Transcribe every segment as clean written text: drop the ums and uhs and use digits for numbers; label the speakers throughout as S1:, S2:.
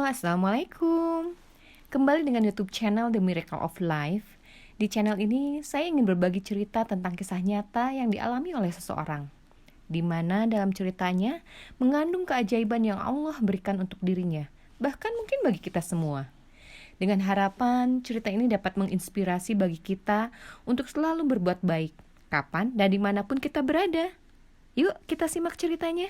S1: Assalamualaikum. Kembali dengan YouTube channel The Miracle of Life. Di channel ini, saya ingin berbagi cerita tentang kisah nyata yang dialami oleh seseorang, di mana dalam ceritanya mengandung keajaiban yang Allah berikan untuk dirinya, bahkan mungkin bagi kita semua. Dengan harapan, cerita ini dapat menginspirasi bagi kita untuk selalu berbuat baik, kapan dan dimanapun kita berada. Yuk, kita simak ceritanya.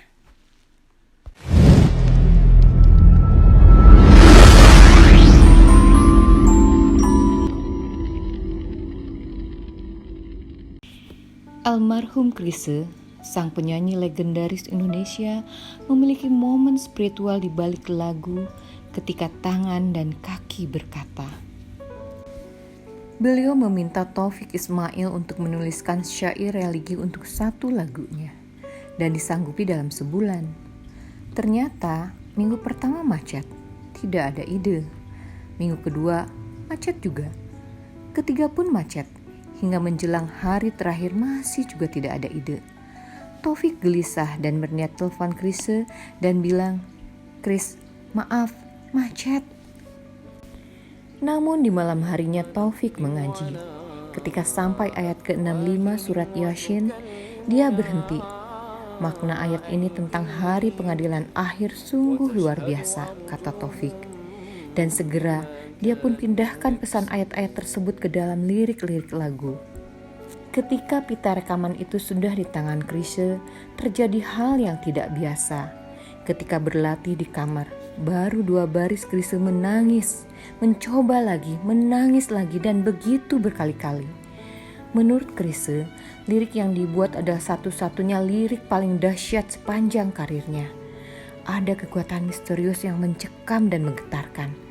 S1: Almarhum Chrisye, sang penyanyi legendaris Indonesia, memiliki momen spiritual di balik lagu ketika tangan dan kaki berkata. Beliau meminta Taufik Ismail untuk menuliskan syair religi untuk satu lagunya dan disanggupi dalam sebulan. Ternyata minggu pertama macet, tidak ada ide. Minggu kedua macet juga. Ketiga pun macet. Hingga menjelang hari terakhir masih juga tidak ada ide. Taufik gelisah dan berniat telepon Chrisye dan bilang, "Chris, maaf, macet." Namun di malam harinya Taufik mengaji. Ketika sampai ayat ke-65 surat Yasin, dia berhenti. Makna ayat ini tentang hari pengadilan akhir sungguh luar biasa, kata Taufik. Dan segera dia pun pindahkan pesan ayat-ayat tersebut ke dalam lirik-lirik lagu. Ketika pita rekaman itu sudah di tangan Chrisye, terjadi hal yang tidak biasa. Ketika berlatih di kamar, baru 2 baris Chrisye menangis, mencoba lagi, menangis lagi, dan begitu berkali-kali. Menurut Chrisye, lirik yang dibuat adalah satu-satunya lirik paling dahsyat sepanjang karirnya. Ada kekuatan misterius yang mencekam dan menggetarkan.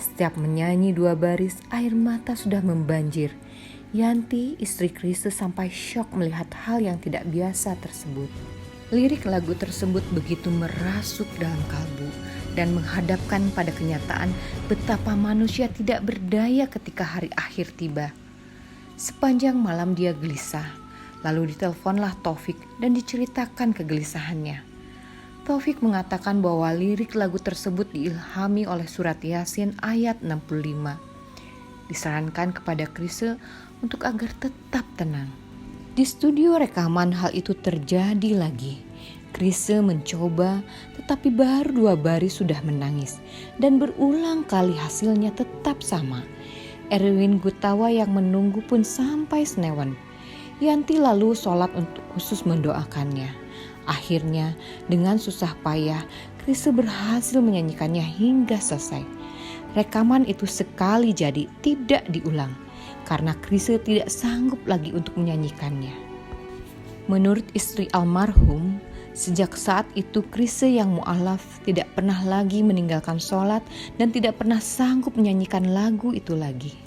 S1: Setiap menyanyi 2 baris, air mata sudah membanjir. Yanti, istri Chrisye, sampai syok melihat hal yang tidak biasa tersebut. Lirik lagu tersebut begitu merasuk dalam kalbu dan menghadapkan pada kenyataan betapa manusia tidak berdaya ketika hari akhir tiba. Sepanjang malam dia gelisah, lalu diteleponlah Taufik dan diceritakan kegelisahannya. Taufik mengatakan bahwa lirik lagu tersebut diilhami oleh surat Yasin ayat 65. Disarankan kepada Chrisye untuk agar tetap tenang. Di studio rekaman hal itu terjadi lagi. Chrisye mencoba, tetapi baru 2 baris sudah menangis. Dan berulang kali hasilnya tetap sama. Erwin Gutawa yang menunggu pun sampai senewan. Yanti lalu sholat untuk khusus mendoakannya. Akhirnya, dengan susah payah, Chrisye berhasil menyanyikannya hingga selesai. Rekaman itu sekali jadi tidak diulang, karena Chrisye tidak sanggup lagi untuk menyanyikannya. Menurut istri almarhum, sejak saat itu Chrisye yang mu'alaf tidak pernah lagi meninggalkan sholat dan tidak pernah sanggup menyanyikan lagu itu lagi.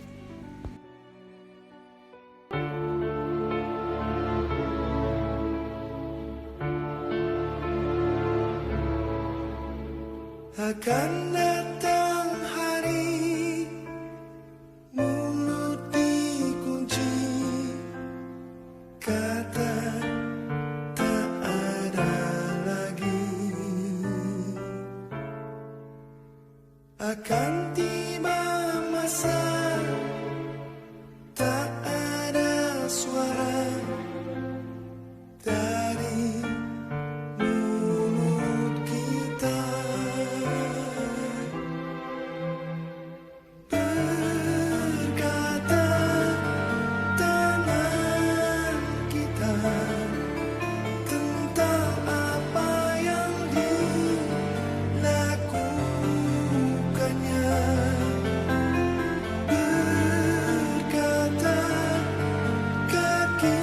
S2: Akan datang hari mulut dikunci, kata tak ada lagi. Akan tiba masa tak ada suara dari mulut kita. Berkata tangan kita tentang apa yang dilakukannya. Berkata kaki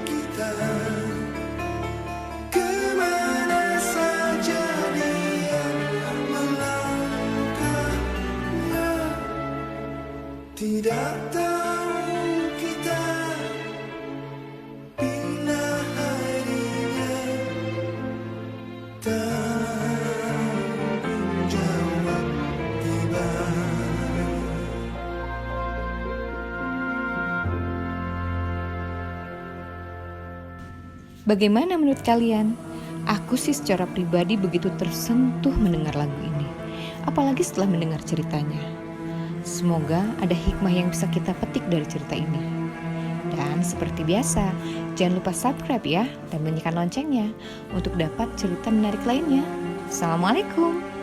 S2: kita kemana saja dia melangkahnya. Tidak tahu kita bila harinya tanggung jawab tiba.
S1: Bagaimana menurut kalian? Aku sih secara pribadi begitu tersentuh mendengar lagu ini. apalagi setelah mendengar ceritanya. Semoga ada hikmah yang bisa kita petik dari cerita ini. Dan seperti biasa, jangan lupa subscribe ya dan bunyikan loncengnya untuk dapat cerita menarik lainnya. Assalamualaikum.